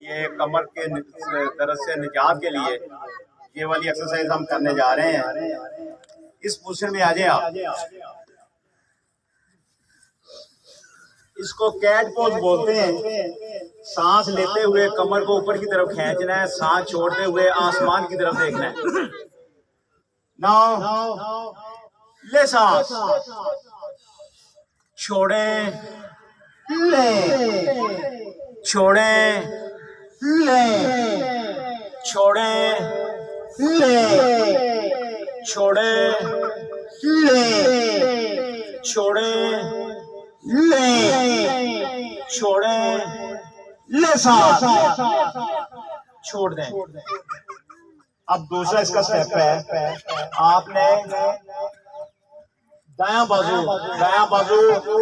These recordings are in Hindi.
ये कमर के दर्द से निजात के लिए ये वाली एक्सरसाइज हम करने जा रहे हैं। इस पोजीशन में आ जाए आप। इसको कैट पोज बोलते हैं। सांस लेते हुए कमर को ऊपर की तरफ खींचना है, सांस छोड़ते हुए आसमान की तरफ देखना है। नाउ ले सांस, छोड़े, ले, छोड़े, ले, छोड़े, ले, छोड़े, ले, छोड़े, ले, छोड़े, ले सांस, छोड़ दें। अब दूसरा इसका स्टेप है, आपने दायां बाजू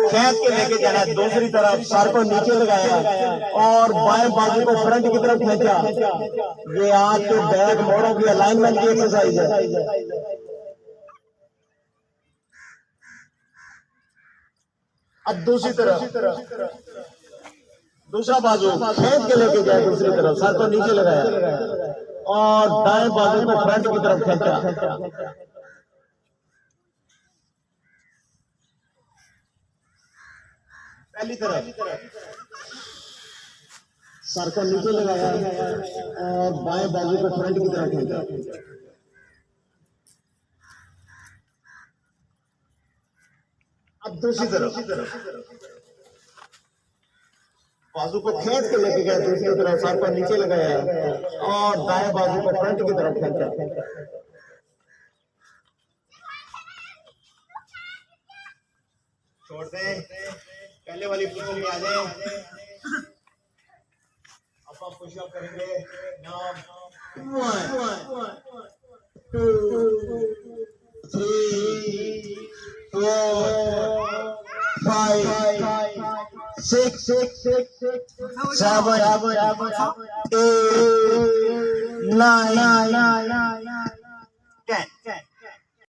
खींच के लेके जाना है दूसरी तरफ, सर को नीचे लगाया और बाएं बाजू को फ्रंट की तरफ खींचा। ये आपके बैक मोड़ों की अलाइनमेंट की एक्सरसाइज है। अब दूसरी तरफ दूसरा बाजू खींच के लेके जाए दूसरी तरफ, सर को नीचे लगाया और दाएं बाजू को फ्रंट की तरफ खींचा। पहली तरफ सर को नीचे लगाया और बाएं बाजू को फ्रंट की तरफ खींचा। अब दूसरी तरफ बाजू को खींच के लेके गया दूसरी तरफ, सर को नीचे लगाया और दाएं बाजू को फ्रंट की तरफ खींचा। छोड़ दे, पहले वाली पोजीशन में आ जाए। अब आप पुशअप करेंगे। नाउ 1 2 3 4 5 6 7 8 9